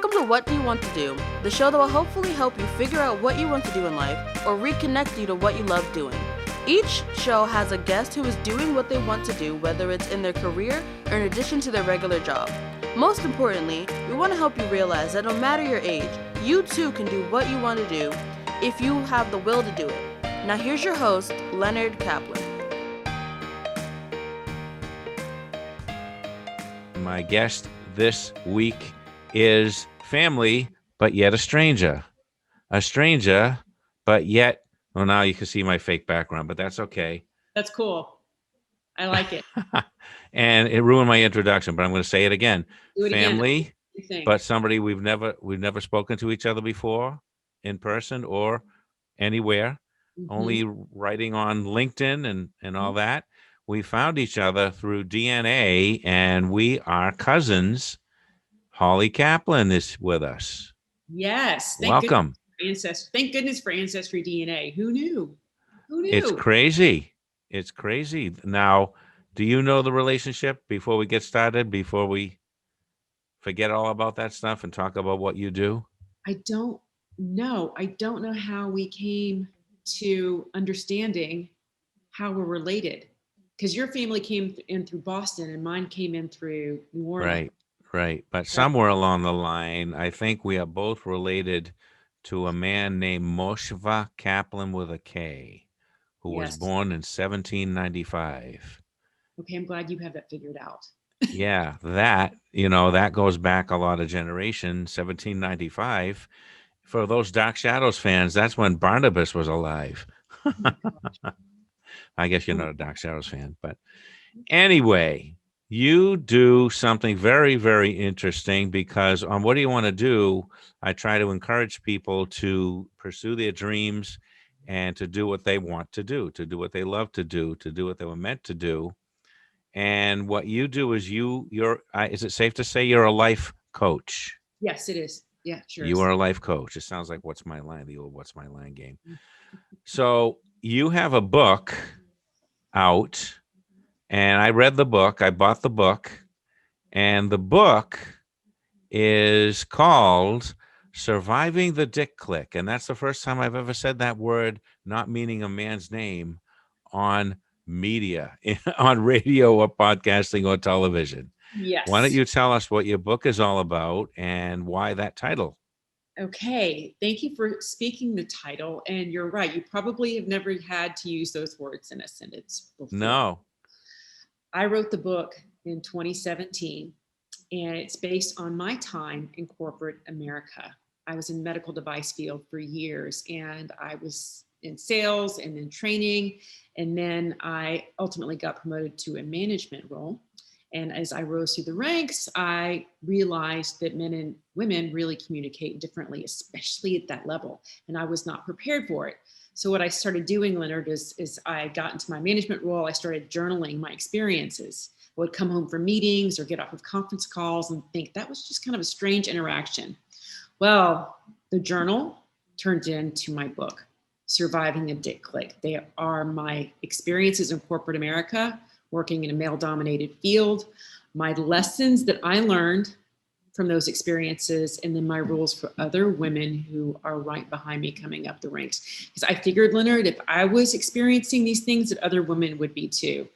Welcome to What Do You Want to Do, the show that will hopefully help you figure out what you want to do in life or reconnect you to what you love doing. Each show has a guest who is doing what they want to do, whether it's in their career or in addition to their regular job. Most importantly, we want to help you realize that no matter your age, you too can do what you want to do if you have the will to do it. Now here's your host, Leonard Caplan. My guest this week is family, but yet a stranger. A stranger, but yet, well, now you can see my fake background, but that's okay. That's cool. I like it. And it ruined my introduction, but I'm going to say it again. Do it Family, again. but somebody we've never spoken to each other before in person or anywhere, only writing on LinkedIn and all that. We found each other through DNA, and we are cousins. Holly Caplan is with us. Yes. Welcome. Thank goodness for Ancestry DNA. Who knew? It's crazy. It's crazy. Now, do you know the relationship before we get started, before we forget all about that stuff and talk about what you do? I don't know. I don't know how we came to understanding how we're related. Because your family came in through Boston and mine came in through New Orleans. Right. But somewhere along the line, I think we are both related to a man named Moshe Caplan with a K, who was born in 1795. Okay, I'm glad you have that figured out. Yeah, that goes back a lot of generations, 1795. For those Dark Shadows fans, that's when Barnabas was alive. I guess you're not a Dark Shadows fan, but anyway, you do something very, very interesting because on What Do You Want to Do, I try to encourage people to pursue their dreams and to do what they want to do what they love to do what they were meant to do. And what you do is is it safe to say you're a life coach? Yes, it is. Yeah, sure. You are a life coach. It sounds like What's My Line, the old What's My Line game. So you have a book out, and I read the book. I bought the book, and the book is called Surviving the Dick Clique. And that's the first time I've ever said that word, not meaning a man's name, on media, on radio or podcasting or television. Yes. Why don't you tell us what your book is all about and why that title? Okay, thank you for speaking the title. And you're right, you probably have never had to use those words in a sentence before. No. I wrote the book in 2017, and it's based on my time in corporate America. I was in the medical device field for years, and I was in sales and in training, and then I ultimately got promoted to a management role. And as I rose through the ranks, I realized that men and women really communicate differently, especially at that level. And I was not prepared for it. So what I started doing, Leonard, is I got into my management role. I started journaling my experiences. I would come home from meetings or get off of conference calls and think that was just kind of a strange interaction. Well, the journal turned into my book, Surviving the Dick Clique. They are my experiences in corporate America, working in a male-dominated field, my lessons that I learned from those experiences, and then my rules for other women who are right behind me coming up the ranks. Because I figured, Leonard, if I was experiencing these things, that other women would be too.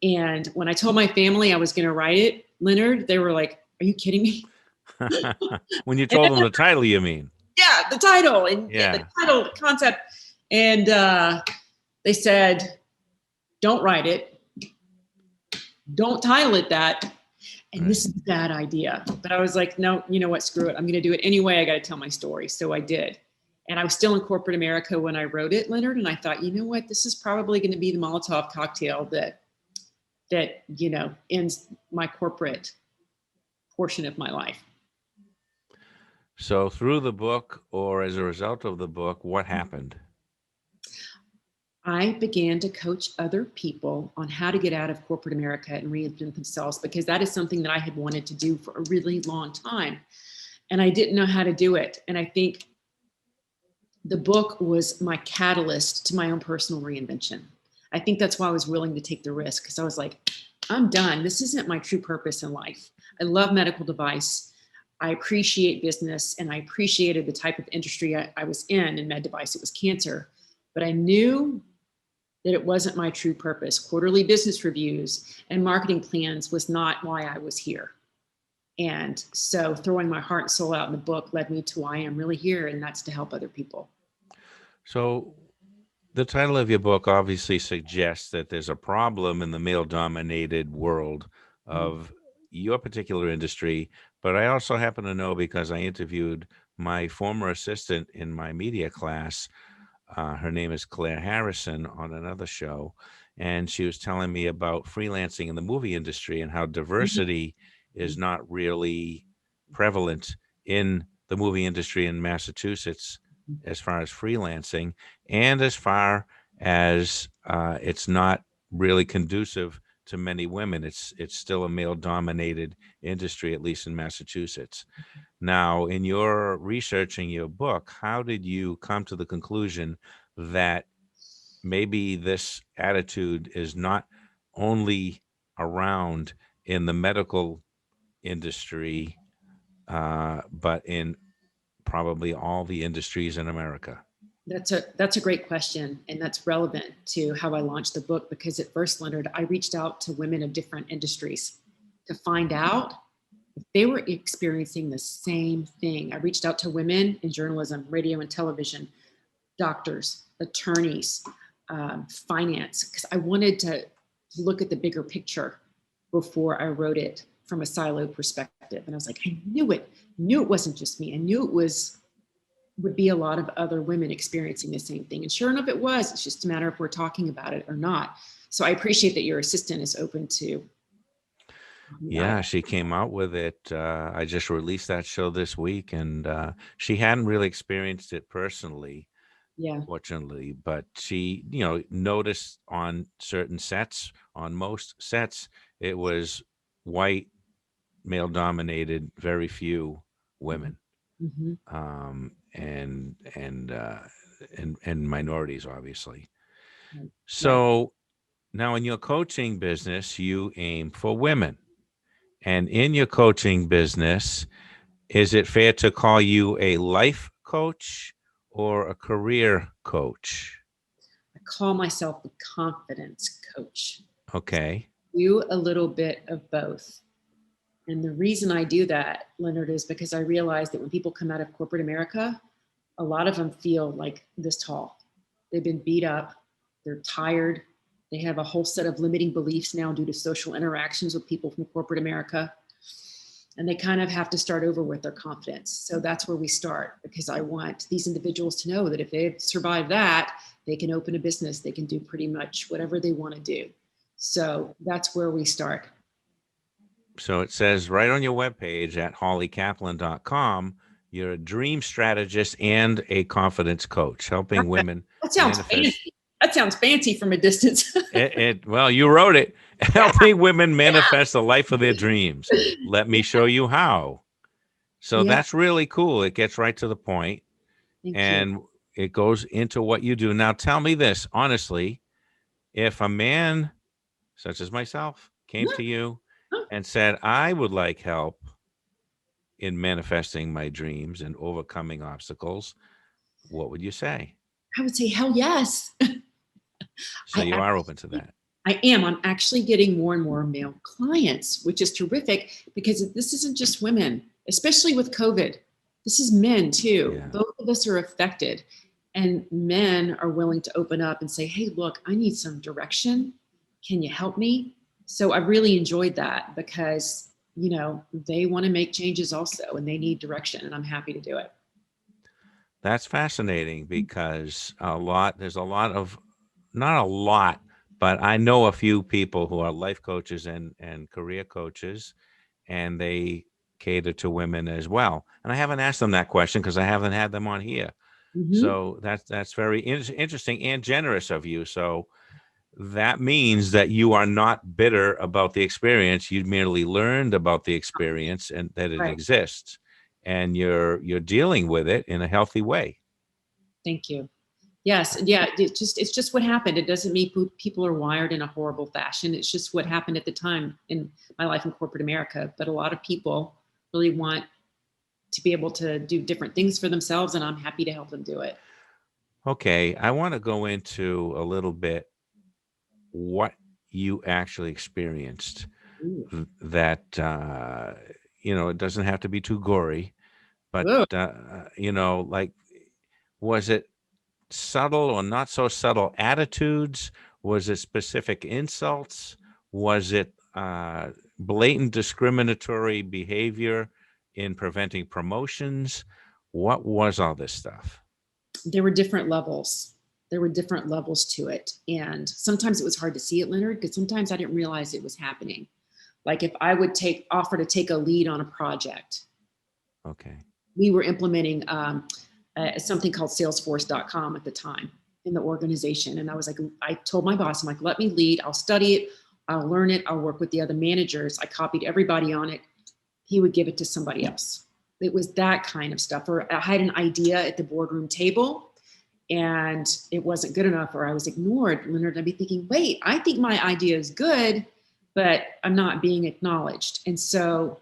And when I told my family I was going to write it, Leonard, they were like, "Are you kidding me?" When you told them the title, you mean? Yeah, the title and the title, the concept. And they said, "Don't write it. Don't title it that. And this is a bad idea." But I was like, no, you know what? Screw it. I'm going to do it anyway. I got to tell my story. So I did. And I was still in corporate America when I wrote it, Leonard. And I thought, you know what? This is probably going to be the Molotov cocktail that ends my corporate portion of my life. So through the book, or as a result of the book, what happened? I began to coach other people on how to get out of corporate America and reinvent themselves, because that is something that I had wanted to do for a really long time. And I didn't know how to do it. And I think the book was my catalyst to my own personal reinvention. I think that's why I was willing to take the risk, because I was like, I'm done. This isn't my true purpose in life. I love medical device. I appreciate business and I appreciated the type of industry I was in med device. It was cancer, but I knew that it wasn't my true purpose. Quarterly business reviews and marketing plans was not why I was here. And so throwing my heart and soul out in the book led me to why I'm really here, and that's to help other people. So the title of your book obviously suggests that there's a problem in the male-dominated world of your particular industry, but I also happen to know, because I interviewed my former assistant in my media class, her name is Claire Harrison, on another show, and she was telling me about freelancing in the movie industry and how diversity is not really prevalent in the movie industry in Massachusetts as far as freelancing, and as far as it's not really conducive to many women. It's still a male-dominated industry, at least in Massachusetts. Now, in your researching your book, how did you come to the conclusion that maybe this attitude is not only around in the medical industry, but in probably all the industries in America? That's a great question, and that's relevant to how I launched the book, because at first, Leonard, I reached out to women of different industries to find out if they were experiencing the same thing. I reached out to women in journalism, radio and television, doctors, attorneys, finance, because I wanted to look at the bigger picture before I wrote it from a silo perspective. And I was like, I knew it wasn't just me. I knew it would be a lot of other women experiencing the same thing. And sure enough, it was. It's just a matter of we're talking about it or not. So I appreciate that your assistant is open to. Yeah, she came out with it. I just released that show this week, and she hadn't really experienced it personally, fortunately, but she, noticed on certain sets, on most sets, it was white, male dominated, very few women. And minorities, obviously. So now in your coaching business, you aim for women. And in your coaching business, is it fair to call you a life coach or a career coach? I call myself a confidence coach. Okay. Do a little bit of both. And the reason I do that, Leonard, is because I realize that when people come out of corporate America, a lot of them feel like this tall. They've been beat up. They're tired. They have a whole set of limiting beliefs now due to social interactions with people from corporate America. And they kind of have to start over with their confidence. So that's where we start, because I want these individuals to know that if they've survived that, they can open a business. They can do pretty much whatever they want to do. So that's where we start. So it says right on your webpage at hollycaplan.com, you're a dream strategist and a confidence coach, helping women. That sounds fancy. That sounds fancy from a distance. Well, you wrote it. Helping women manifest the life of their dreams. Let me show you how. So that's really cool. It gets right to the point. And it goes into what you do. Now, tell me this, honestly, if a man such as myself came to you and said, I would like help in manifesting my dreams and overcoming obstacles, what would you say? I would say, hell yes. So you are open to that. I am. I'm actually getting more and more male clients, which is terrific, because this isn't just women, especially with COVID. This is men too. Yeah. Both of us are affected, and men are willing to open up and say, hey, look, I need some direction. Can you help me? So I really enjoyed that, because, they want to make changes also, and they need direction, and I'm happy to do it. That's fascinating, because there's a lot of, not a lot, but I know a few people who are life coaches and career coaches, and they cater to women as well. And I haven't asked them that question because I haven't had them on here. So that's very interesting and generous of you. So that means that you are not bitter about the experience. You merely learned about the experience and that it exists, and you're dealing with it in a healthy way. Thank you. Yes. Yeah. It's just what happened. It doesn't mean people are wired in a horrible fashion. It's just what happened at the time in my life in corporate America. But a lot of people really want to be able to do different things for themselves, and I'm happy to help them do it. Okay, I want to go into a little bit what you actually experienced. Ooh. That it doesn't have to be too gory, but Whoa. like, was it subtle or not so subtle attitudes? Was it specific insults? Was it blatant discriminatory behavior in preventing promotions? What was all this stuff? There were different levels. There were different levels to it. And sometimes it was hard to see it, Leonard, because sometimes I didn't realize it was happening. Like if I would offer to take a lead on a project. Okay. We were implementing something called Salesforce.com at the time in the organization. And I was like, I told my boss, I'm like, let me lead. I'll study it. I'll learn it. I'll work with the other managers. I copied everybody on it. He would give it to somebody else. It was that kind of stuff. Or I had an idea at the boardroom table and it wasn't good enough, or I was ignored. Leonard, I'd be thinking, wait, I think my idea is good, but I'm not being acknowledged. And so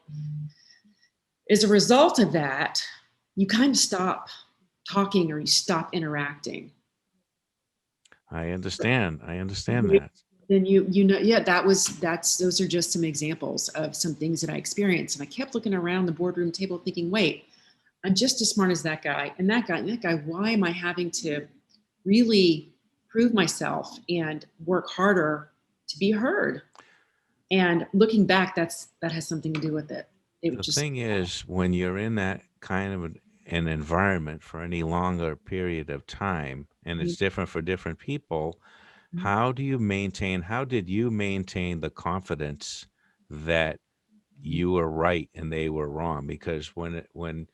as a result of that, you kind of stop talking or you stop interacting. I understand that. Then those are just some examples of some things that I experienced. And I kept looking around the boardroom table thinking, wait, I'm just as smart as that guy and that guy and that guy. Why am I having to really prove myself and work harder to be heard? And looking back, that has something to do with it. The thing is, when you're in that kind of an environment for any longer period of time, and it's different for different people, how did you maintain the confidence that you were right and they were wrong? Because when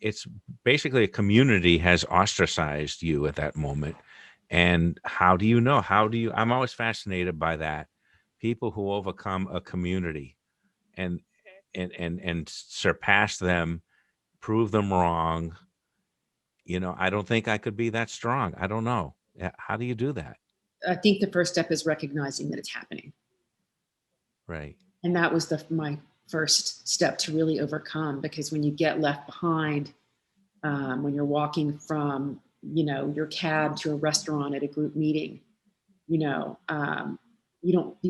it's basically a community has ostracized you at that moment, and how do you know? I'm always fascinated by that. People who overcome a community and surpass them, prove them wrong. I don't think I could be that strong. I don't know. How do you do that? I think the first step is recognizing that it's happening. Right. And that was my first step to really overcome, because when you get left behind, when you're walking from, your cab to a restaurant at a group meeting, you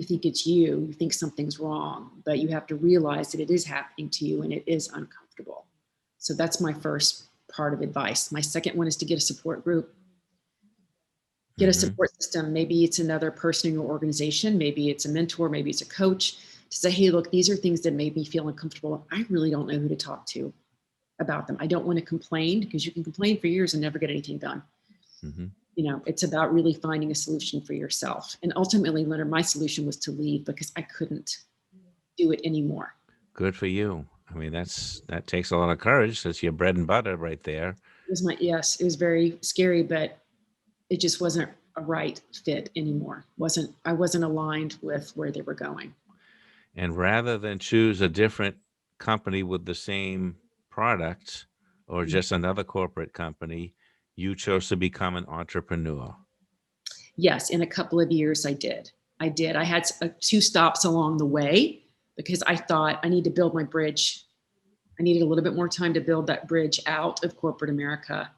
think it's you think something's wrong, but you have to realize that it is happening to you and it is uncomfortable. So that's my first part of advice. My second one is to get a support group. Get a support system. Maybe it's another person in your organization. Maybe it's a mentor. Maybe it's a coach, to say, hey, look, these are things that made me feel uncomfortable. I really don't know who to talk to about them. I don't want to complain, because you can complain for years and never get anything done. It's about really finding a solution for yourself. And ultimately, Leonard, my solution was to leave because I couldn't do it anymore. Good for you. I mean, that takes a lot of courage. That's your bread and butter right there. It was very scary, but it just wasn't a right fit anymore. I wasn't aligned with where they were going. And rather than choose a different company with the same product or just another corporate company, you chose to become an entrepreneur. Yes, in a couple of years I did. I had 2 stops along the way, because I thought I need to build my bridge. I needed a little bit more time to build that bridge out of corporate America.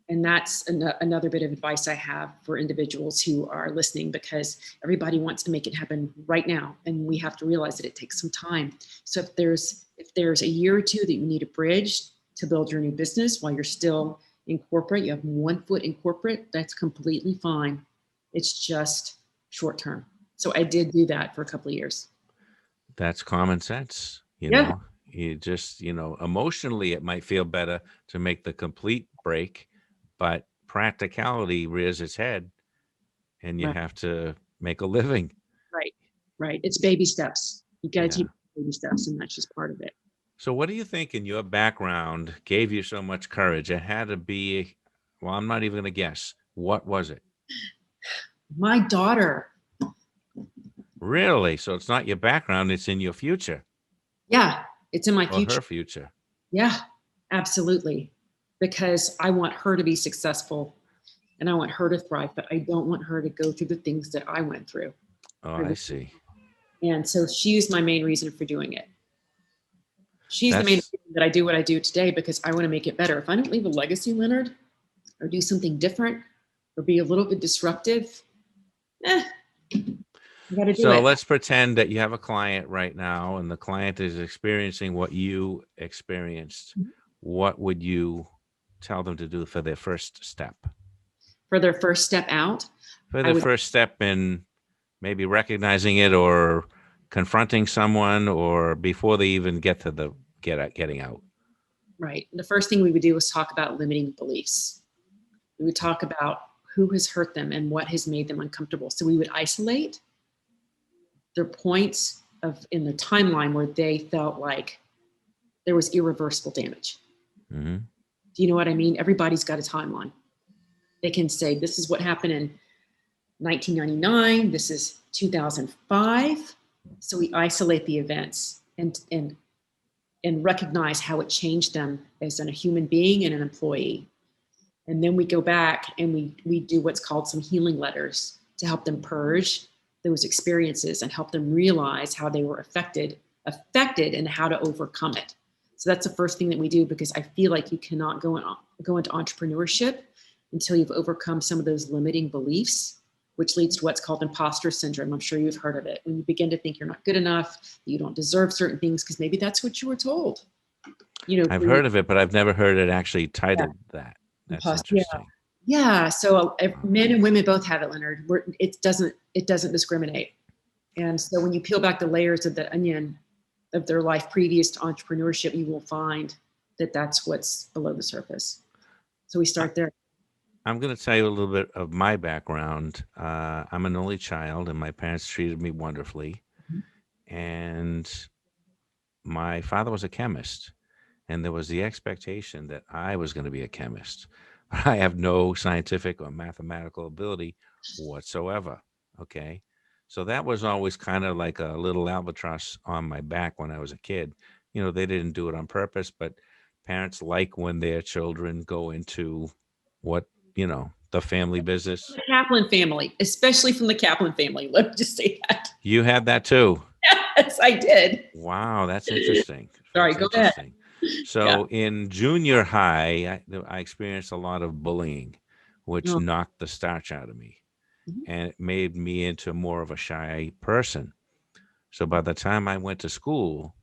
And that's another bit of advice I have for individuals who are listening, because everybody wants to make it happen right now. And we have to realize that it takes some time. So if there's a year or 2 that you need a bridge to build your new business while you're still in corporate, you have 1 foot in corporate, that's completely fine. It's just short term. So I did do that for a couple of years. That's common sense. You just, emotionally it might feel better to make the complete break, but practicality rears its head and you have to make a living. Right. It's baby steps. You got to take baby steps, and that's just part of it. So what do you think in your background gave you so much courage? It had to be, well, I'm not even going to guess. What was it? My daughter. Really? So it's not your background, it's in your future. Yeah, it's in my future. Or her future. Yeah, absolutely. Because I want her to be successful and I want her to thrive, but I don't want her to go through the things that I went through. Oh, I see. And so she is my main reason for doing it. She's the main That's reason that I do what I do today, because I want to make it better. If I don't leave a legacy, Leonard, or do something different, or be a little bit disruptive, you got to do so it. let's pretend that you have a client right now and the client is experiencing what you experienced. Mhm. What would you tell them to do for their first step? For their first step out, For I the would, first step in maybe recognizing it or confronting someone, or before they even get to the getting out. right. The first thing we would do is talk about limiting beliefs. We would talk about who has hurt them and what has made them uncomfortable. So we would isolate their points of in the timeline where they felt like there was irreversible damage. Mm-hmm. Do you know what I mean? Everybody's got a timeline. They can say, this is what happened in 1999. This is 2005. So we isolate the events and recognize how it changed them as a human being and an employee. And then we go back and we do what's called some healing letters to help them purge those experiences and help them realize how they were affected and how to overcome it. So that's the first thing that we do, because I feel like you cannot go into entrepreneurship until you've overcome some of those limiting beliefs, which leads to what's called imposter syndrome. I'm sure you've heard of it. When you begin to think you're not good enough, you don't deserve certain things because maybe that's what you were told. I've heard of it, but I've never heard it actually titled that. That's interesting. Yeah. So men and women both have it, Leonard. It doesn't discriminate. And so when you peel back the layers of the onion of their life previous to entrepreneurship, you will find that that's what's below the surface. So we start there. I'm going to tell you a little bit of my background. I'm an only child, and my parents treated me wonderfully. And my father was a chemist, and there was the expectation that I was going to be a chemist. I have no scientific or mathematical ability whatsoever. Okay. So that was always kind of like a little albatross on my back when I was a kid. They didn't do it on purpose, but parents like when their children go into what, the family business. The Caplan family, especially from the Caplan family. Let me just say that. You had that too. Yes, I did. Wow, that's interesting. Sorry, That's go ahead. So in junior high, I experienced a lot of bullying, which Oh. knocked the starch out of me. Mhm. And it made me into more of a shy person. So by the time I went to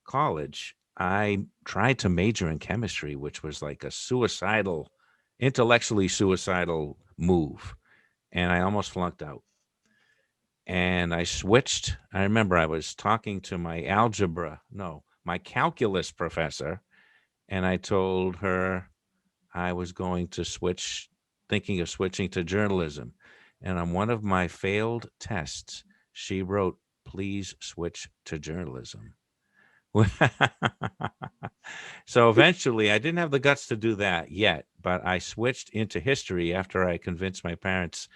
college, I tried to major in chemistry, which was like a intellectually suicidal move. And I almost flunked out. And I switched. I remember I was talking to my calculus professor, and I told her I was going to thinking of switching to journalism. And on one of my failed tests, she wrote, "Please switch to journalism." So eventually, I didn't have the guts to do that yet, but I switched into history after I convinced my parents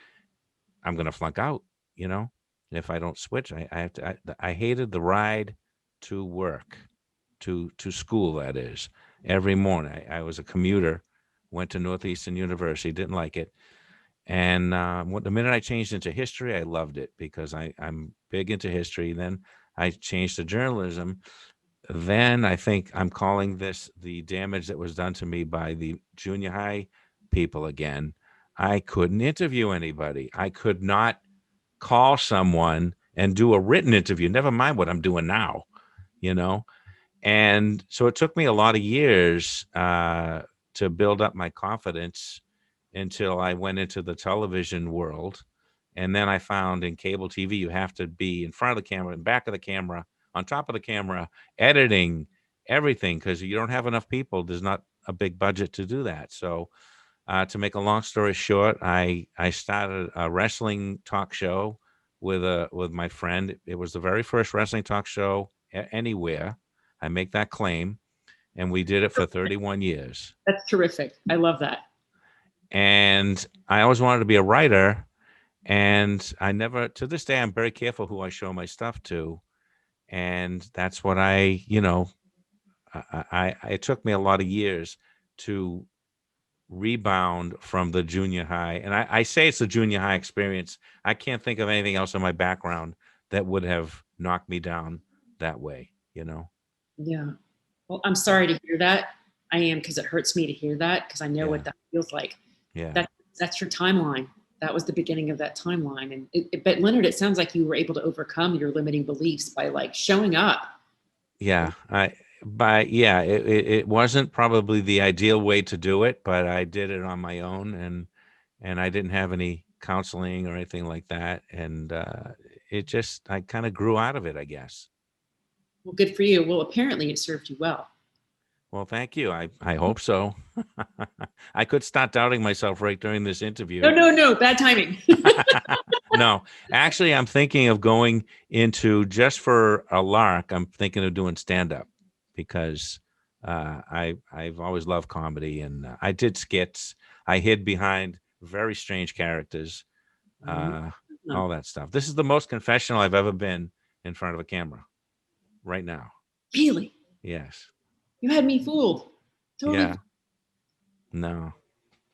I'm going to flunk out, if I don't switch. I have to. I hated the ride to work, to school. That is, every morning. I was a commuter, went to Northeastern University, didn't like it, and the minute I changed into history, I loved it because I'm big into history. Then I changed to journalism. Then I think I'm calling this the damage that was done to me by the junior high people again. I couldn't interview anybody. I could not call someone and do a written interview, never mind what I'm doing now, And so it took me a lot of years to build up my confidence until I went into the television world. And then I found in cable TV, you have to be in front of the camera, in back of the camera, on top of the camera, editing everything, because you don't have enough people. There's not a big budget to do that. So to make a long story short, I started a wrestling talk show with my friend. It was the very first wrestling talk show anywhere. I make that claim, and we did it for 31 years. That's terrific. I love that. And I always wanted to be a writer, and I never, to this day, I'm very careful who I show my stuff to, and that's what it took me a lot of years to rebound from the junior high. And I say it's a junior high experience. I can't think of anything else in my background that would have knocked me down that way, Yeah. Well, I'm sorry to hear that. I am, because it hurts me to hear that, because I know Yeah. what that feels like. Yeah. That's your timeline. That was the beginning of that timeline. And but Leonard, it sounds like you were able to overcome your limiting beliefs by like showing up. Yeah. It wasn't probably the ideal way to do it, but I did it on my own, and I didn't have any counseling or anything like that. And I kind of grew out of it, I guess. Well, good for you. Well, apparently it served you well. Well, thank you. I hope so. I could start doubting myself right during this interview. No, bad timing. No, actually, I'm thinking of going just for a lark. I'm thinking of doing stand up because I've always loved comedy, and I did skits. I hid behind very strange characters, all that stuff. This is the most confessional I've ever been in front of a camera right now. Really? Yes. You had me fooled. Totally. Yeah. No.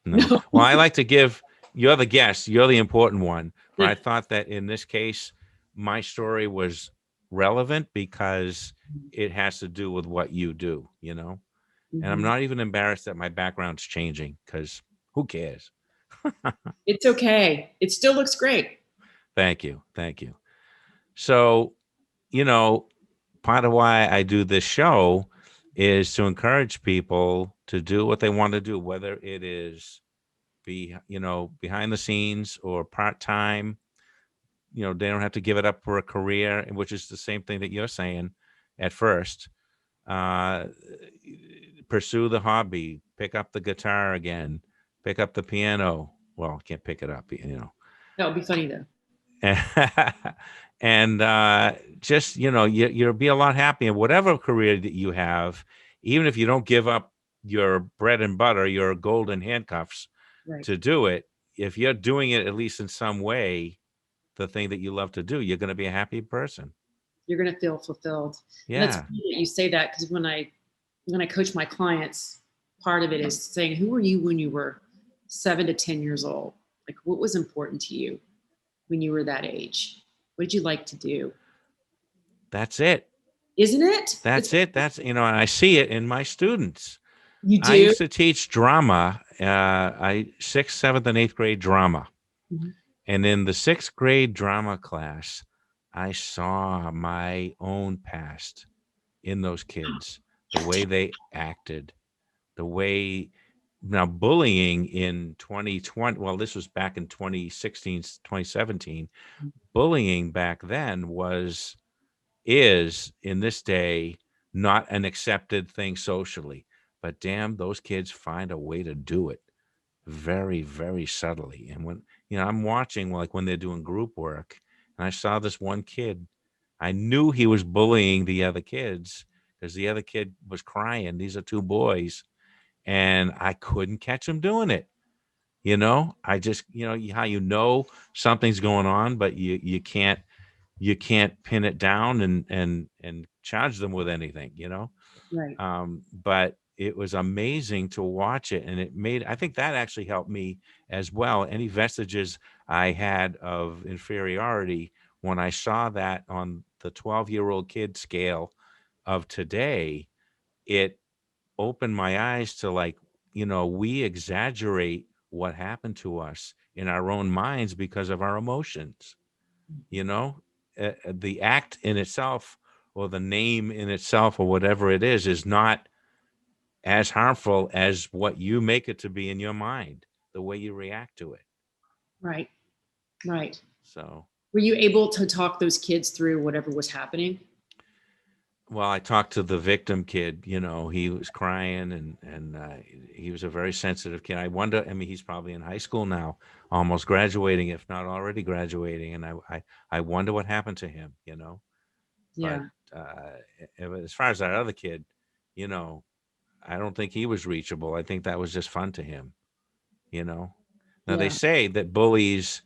No. Well, I like to give, you're the guest, you're the important one. But I thought that in this case, my story was relevant because it has to do with what you do, And I'm not even embarrassed that my background's changing, because who cares? It's okay. It still looks great. Thank you. Thank you. So, part of why I do this show is to encourage people to do what they want to do, whether it is behind the scenes or part-time. They don't have to give it up for a career, which is the same thing that you're saying at first. Pursue the hobby, pick up the guitar again, pick up the piano. Well, can't pick it up. That would be funny though. And just you'll be a lot happier whatever career that you have, even if you don't give up your bread and butter, your golden handcuffs, Right. to do it. If you're doing it at least in some way, the thing that you love to do, you're going to be a happy person. You're going to feel fulfilled. Yeah. And that's funny that you say that, because when I coach my clients, part of it is saying, who were you when you were 7 to 10 years old? Like, what was important to you when you were that age? What did you like to do? That's it. Isn't it? That's it. That's, and I see it in my students. You do? I used to teach drama, 6th, 7th, and 8th grade drama. Mm-hmm. And in the 6th grade drama class, I saw my own past in those kids, the way they acted, the way. Now, bullying in 2020, well, this was back in 2016, 2017. Bullying back then is in this day not an accepted thing socially, but damn, those kids find a way to do it very, very subtly. And when I'm watching, like when they're doing group work, and I saw this one kid, I knew he was bullying the other kids because the other kid was crying. These are two boys, and I couldn't catch him doing it. I just, how something's going on, but you can't pin it down and charge them with anything, Right. But it was amazing to watch it, and I think that actually helped me as well. Any vestiges I had of inferiority, when I saw that on the 12-year-old kid scale of today, it opened my eyes to, like, we exaggerate what happened to us in our own minds because of our emotions. The act in itself, or the name in itself, or whatever it is not as harmful as what you make it to be in your mind, the way you react to it. Right. So, were you able to talk those kids through whatever was happening? well, I talked to the victim kid. He was crying, and he was a very sensitive kid. I wonder, he's probably in high school now, almost graduating, if not already graduating. And I wonder what happened to him, Yeah. But as far as that other kid, I don't think he was reachable. I think that was just fun to him, Now, they say that bullies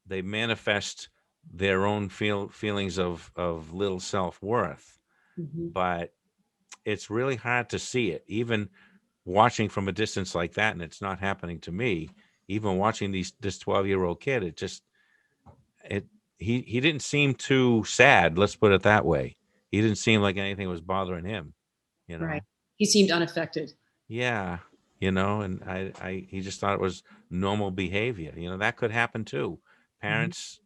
they manifest their own feelings of little self-worth, but it's really hard to see it, even watching from a distance like that. And it's not happening to me. Even watching this 12-year-old kid, he didn't seem too sad. Let's put it that way. He didn't seem like anything was bothering him, you Right. know? He seemed unaffected. Yeah. And he just thought it was normal behavior. That could happen too. Mhm. Parents,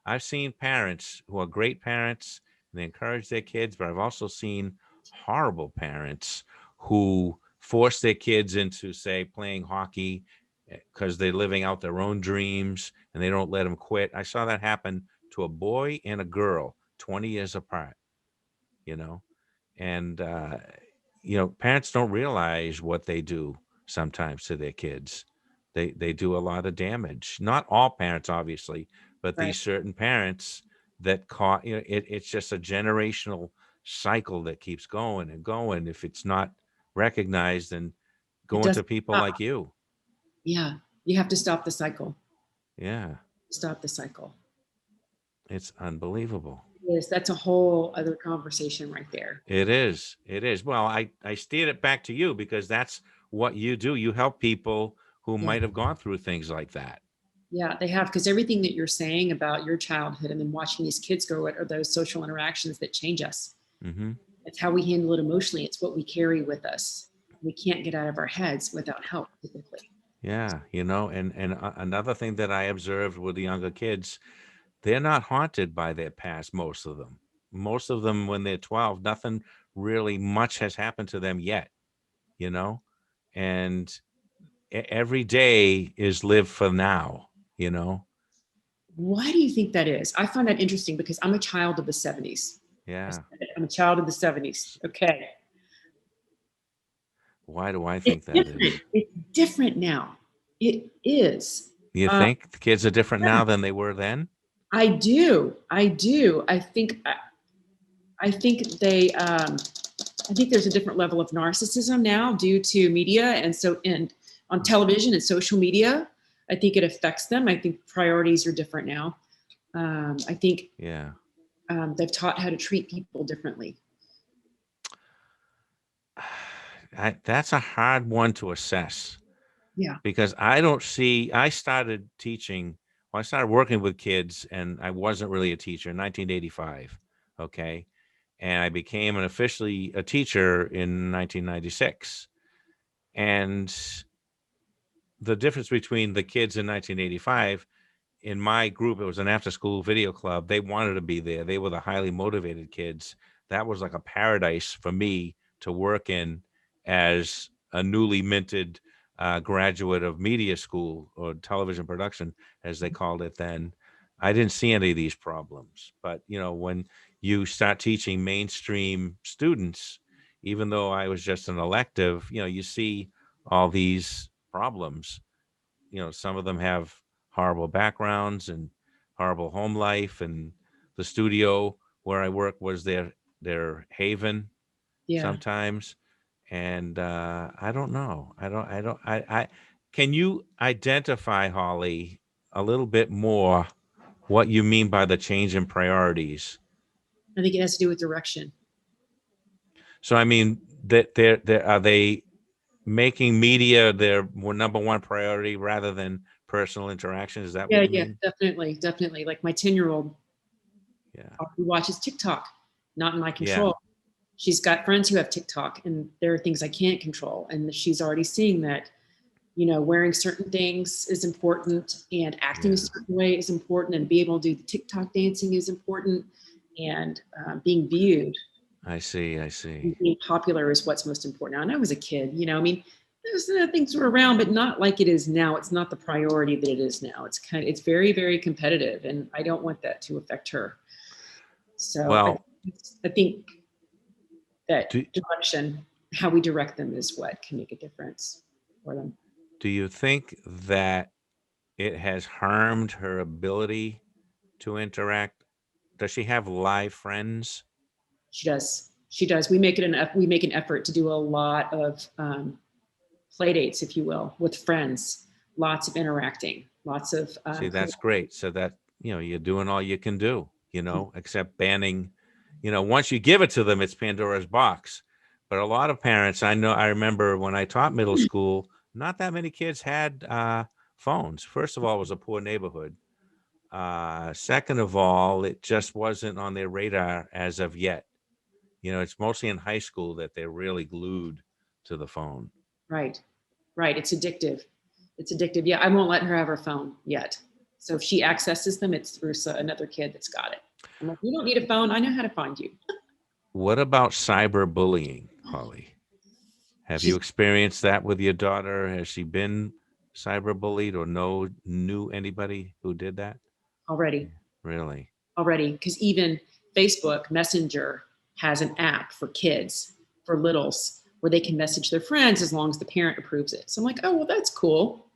I've seen parents who are great parents and they encourage their kids, but I've also seen horrible parents who force their kids into, say, playing hockey because they're living out their own dreams and they don't let them quit. I saw that happen to a boy and a girl 20 years apart, you know, and parents don't realize what they do sometimes to their kids. They do a lot of damage. Not all parents, obviously, but Right. these certain parents that caught, it's just a generational cycle that keeps going and going if it's not recognized and It going to doesn't people stop. like you. Yeah. You have to stop the cycle. Yeah, Stop the cycle. it's unbelievable. Yes, that's a whole other conversation right there. It is. It is. Well, I steered it back to you because that's what you do. You help people who Yeah. might have gone through things like that. Yeah, they have, because everything that you're saying about your childhood and then watching these kids grow it are those social interactions that change us. Hmm. It's how we handle it emotionally. It's what we carry with us. We can't get out of our heads without help, typically. Yeah, and another thing that I observed with the younger kids, they're not haunted by their past. Most of them, when they're 12, nothing really much has happened to them yet. You know, and every day is lived for now. You know, Why do you think that is? I find that interesting because I'm a child of the 70s. yeah. I'm a child of the 70s. Okay. Why do I It's think that different. is? It's different now. It is. You Uh, think the kids are different now than they were then? I do. I do. I think they I think there's a different level of narcissism now due to media and on television and social media. I think it affects them. I think priorities are different now. I think Yeah. they've taught how to treat people differently. That's a hard one to assess Yeah. because I don't see. I started teaching. Well, I started working with kids, and I wasn't really a teacher in 1985. Okay, and I became an officially a teacher in 1996. And the difference between the kids in 1985, in my group, it was an after school video club. They wanted to be there. They were the highly motivated kids. That was like a paradise for me to work in as a newly minted graduate of media school or television production, as they called it then. I didn't see any of these problems. But, when you start teaching mainstream students, even though I was just an elective, you see all these problems. Some of them have horrible backgrounds and horrible home life, and the studio where I work was their haven Yeah. sometimes. And I don't know. I can you identify, Holly, a little bit more what you mean by the change in priorities? I think it has to do with direction. So I mean that they're are they making media their number one priority rather than personal interaction? Is that what Yeah, you yeah, mean? definitely, definitely. Like my 10-year-old Yeah. who watches TikTok, not in my Yeah. control. She's got friends who have TikTok, and there are things I can't control. And she's already seeing that, wearing certain things is important, and acting a Yeah. certain way is important, and be able to do the TikTok dancing is important, and being viewed I see. I and see. being popular is what's most important. Now, and I was a kid, I mean, there's things were around, but not like it is now. It's not the priority that it is now. It's very, very competitive, and I don't want that to affect her. So Well, I think that do, direction, how we direct them, is what can make a difference for them. do you think that it has harmed her ability to interact? Does she have live friends? She does. She does. We make an effort to do a lot of play dates, if you will, with friends. Lots of interacting. Lots of See, that's great. So that, you're doing all you can do, except banning, once you give it to them, it's Pandora's box. But a lot of parents, I remember when I taught middle school, not that many kids had phones. First of all, it was a poor neighborhood. Second of all, it just wasn't on their radar as of yet. You know, it's mostly in high school that they're really glued to the phone. Right. Right. It's addictive. It's addictive. Yeah. I won't let her have her phone yet. So if she accesses them, it's through another kid that's got it. I'm like, you don't need a phone. I know how to find you. What about cyberbullying, Holly? Have you She's experienced that with your daughter? Has she been cyberbullied or knew anybody who did that? already, Really? already. Because even Facebook Messenger has an app for kids, for littles, where they can message their friends as long as the parent approves it. So I'm like, oh, well, that's cool.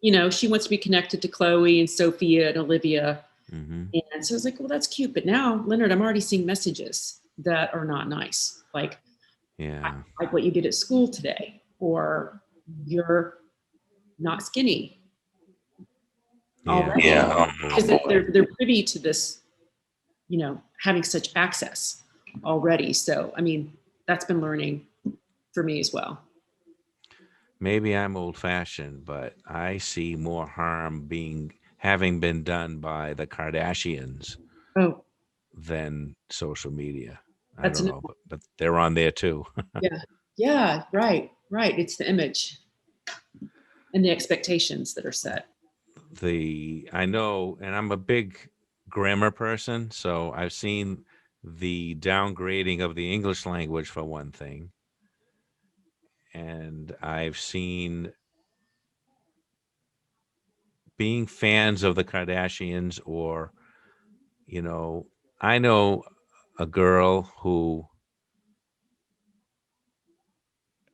You know, she wants to be connected to Chloe and Sophia and Olivia. Mm-hmm. And so I was like, well, that's cute. But now, Leonard, I'm already seeing messages that are not nice. Like, Yeah. like what you did at school today, or you're not skinny already. Yeah. Because they're privy to this, you know, having such access already. So, I mean, that's been learning for me as well. Maybe I'm old fashioned, but I see more harm having been done by the Kardashians Oh, than social media. I that's don't know, but they're on there too. yeah. Yeah, right, right. It's the image and the expectations that are set. I know, and I'm a big grammar person, so I've seen the downgrading of the English language for one thing. And I've seen being fans of the Kardashians, or, you know, I know a girl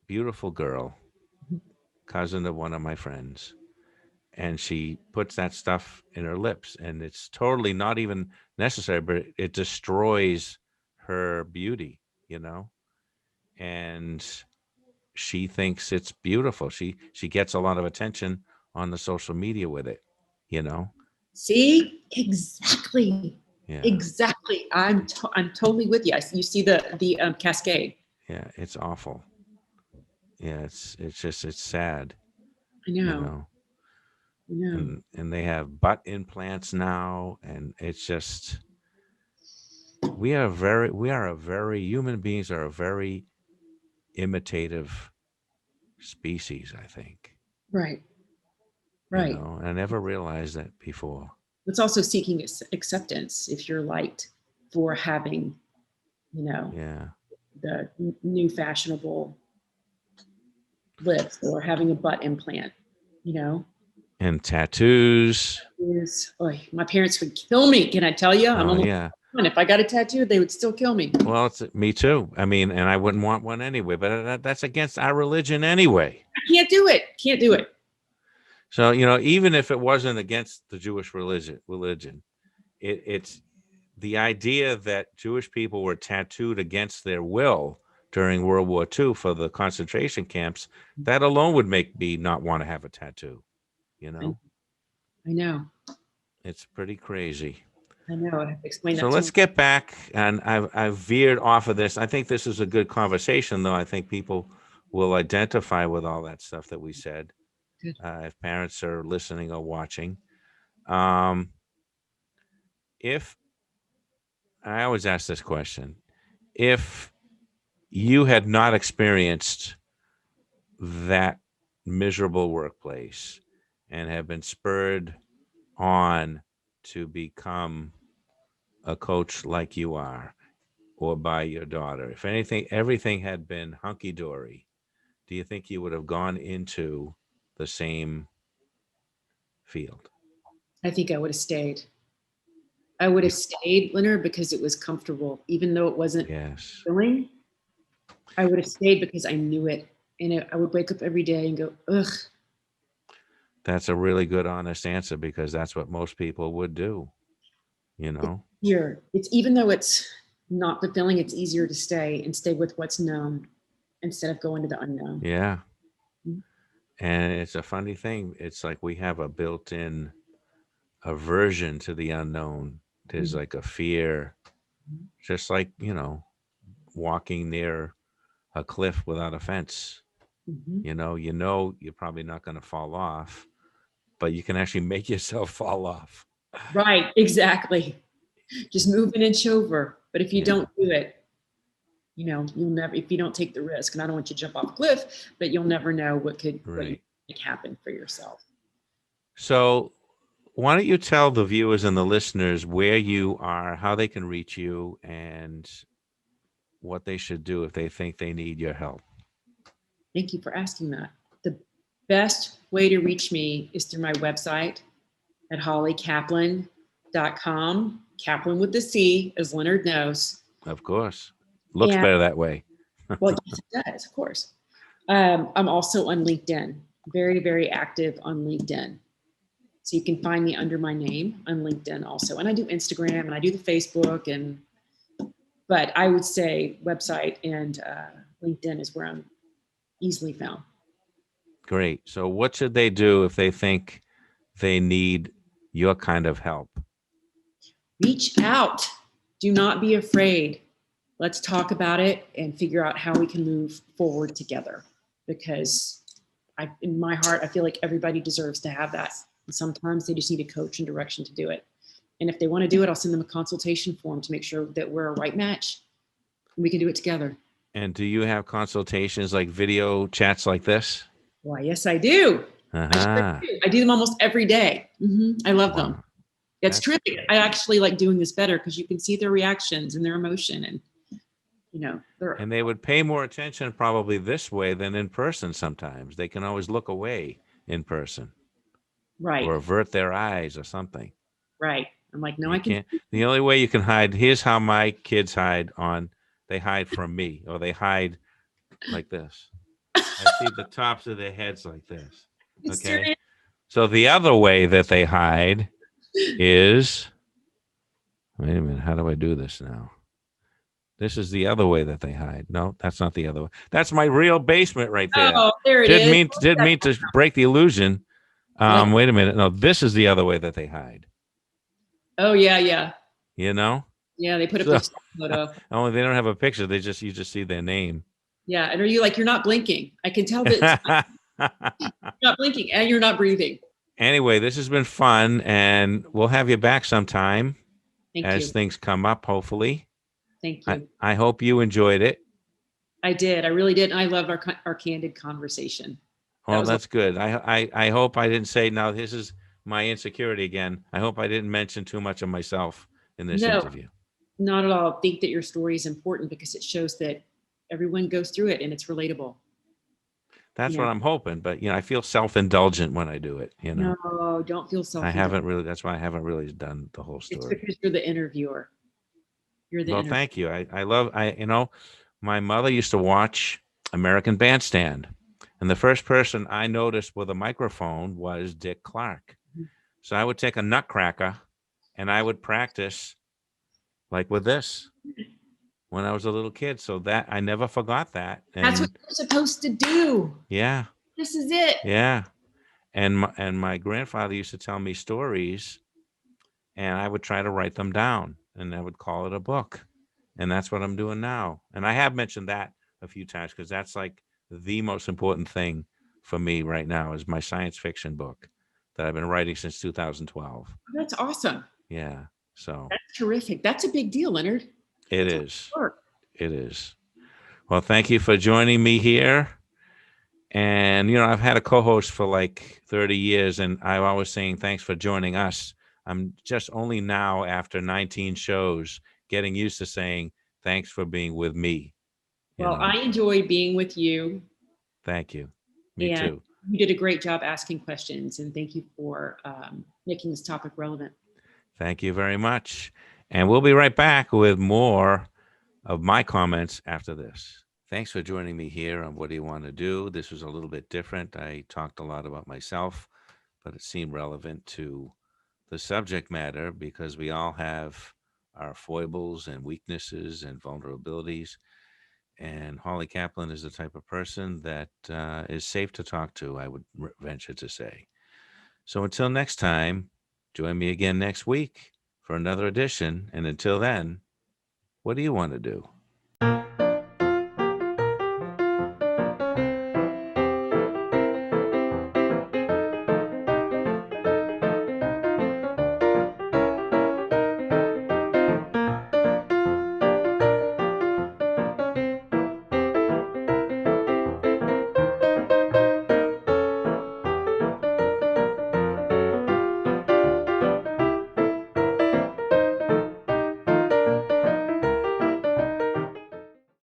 beautiful girl, cousin of one of my friends, and she puts that stuff in her lips, and it's totally not even necessary, but it destroys her beauty, you know, and she thinks it's beautiful. She gets a lot of attention on the social media with it, you know. See, exactly, Yeah. exactly. I'm totally with you. You see the cascade. Yeah, it's awful. Yeah, it's sad, I you know. know. I know. And they have butt implants now, and it's just human beings are a very imitative species, I think. Right. You Right. know, and I never realized that before. It's also seeking acceptance if you're liked for having, you know, Yeah. the new fashionable lips or having a butt implant, you know. And tattoos. My parents would kill me. Can I tell you? I'm Oh almost yeah. if I got a tattoo, they would still kill me. Well, it's me too. I mean, and I wouldn't want one anyway, but that's against our religion anyway. I can't do it. Can't do it. So, you know, even if it wasn't against the Jewish religion, it's the idea that Jewish people were tattooed against their will during World War II for the concentration camps. That alone would make me not want to have a tattoo. You know, I know. it's pretty crazy. I know. I have to explain So that to let's them. get back, and I've veered off of this. I think this is a good conversation, though. I think people will identify with all that stuff that we said. Good. If parents are listening or watching, um, if I always ask this question, if you had not experienced that miserable workplace and have been spurred on to become a coach like you are, or by your daughter, if anything, everything had been hunky dory, do you think you would have gone into the same field? I think I would have stayed. I would have stayed, Leonard, because it was comfortable, even though it wasn't Yes. filling. I would have stayed because I knew it, and I would wake up every day and go, ugh. That's a really good, honest answer, because that's what most people would do, you know? Here, it's even though it's not fulfilling, it's easier to stay and stay with what's known instead of going to the unknown. Yeah. Mhm. And it's a funny thing. It's like we have a built-in aversion to the unknown. There's Mhm. like a fear, just like, you know, walking near a cliff without a fence. Mhm. You know you're probably not going to fall off, but you can actually make yourself fall off. Right, exactly. Just move an inch over. But if you Yeah. don't do it, you'll never, if you don't take the risk, and I don't want you to jump off a cliff, but you'll never know what you Right. make happen for yourself. So why don't you tell the viewers and the listeners where you are, how they can reach you, and what they should do if they think they need your help? Thank you for asking that. The best way to reach me is through my website at hollykaplan.com. Kaplan with the C, as Leonard knows. Of course. Looks And, better that way. well, yes, it does, of course. I'm also on LinkedIn, very, very active on LinkedIn. So you can find me under my name on LinkedIn also. And I do Instagram and I do the Facebook, but I would say website and LinkedIn is where I'm easily found. Great. So what should they do if they think they need your kind of help? Reach out. Do not be afraid. Let's talk about it and figure out how we can move forward together. Because in my heart, I feel like everybody deserves to have that. And sometimes they just need a coach and direction to do it. And if they want to do it, I'll send them a consultation form to make sure that we're a right match and we can do it together. And do you have consultations like video chats like this? Why, yes, I do. Uh-huh. I do them almost every day. I love them. Wow. It's terrific. I actually like doing this better because you can see their reactions and their emotion, and And they would pay more attention probably this way than in person sometimes. They can always look away in person. Right. Or avert their eyes or something. Right. I'm like, no, You I can't. The only way you can hide, here's how my kids hide they hide from me, or they hide like this. I see the tops of their heads like this. Okay. Serious? So the other way that they hide is, wait a minute, how do I do this now? This is the other way that they hide. No, that's not the other way. That's my real basement right there. Oh, there it is. Didn't mean to break the illusion. Wait a minute. No, this is the other way that they hide. Oh, yeah, yeah. You know? Yeah, they put up a photo. Only they don't have a picture. You just see their name. Yeah, and are you like, you're not blinking? I can tell that you're not blinking and you're not breathing. Anyway, this has been fun, and we'll have you back sometime as things come up, hopefully. Thank you. I hope you enjoyed it. I did. I really did. And I love our candid conversation. Well, that's good. I hope I didn't say, now this is my insecurity again. I hope I didn't mention too much of myself in this interview. Not at all. I think that your story is important because it shows that everyone goes through it and it's relatable. That's what I'm hoping. But, I feel self-indulgent when I do it, No, don't feel self-indulgent. That's why I haven't really done the whole story. It's because you're the interviewer. Thank you. My mother used to watch American Bandstand, and the first person I noticed with a microphone was Dick Clique. So I would take a nutcracker and I would practice like with this when I was a little kid. So that I never forgot that. And that's what you're supposed to do. Yeah. This is it. Yeah. And my grandfather used to tell me stories, and I would try to write them down, and I would call it a book. And that's what I'm doing now. And I have mentioned that a few times because that's like the most important thing for me right now is my science fiction book that I've been writing since 2012. That's awesome. Yeah. So that's terrific. That's a big deal, Leonard. It is. It is. Well, thank you for joining me here. And, I've had a co-host for like 30 years, and I'm always saying, thanks for joining us. I'm just only now, after 19 shows, getting used to saying, thanks for being with me. Well, I enjoy being with you. Thank you. Me too. You did a great job asking questions, and thank you for making this topic relevant. Thank you very much. And we'll be right back with more of my comments after this. Thanks for joining me here on What Do You Want to Do? This was a little bit different. I talked a lot about myself, but it seemed relevant to the subject matter because we all have our foibles and weaknesses and vulnerabilities. And Holly Caplan is the type of person that is safe to talk to, I would venture to say. So until next time, join me again next week for another edition. And until then, what do you want to do?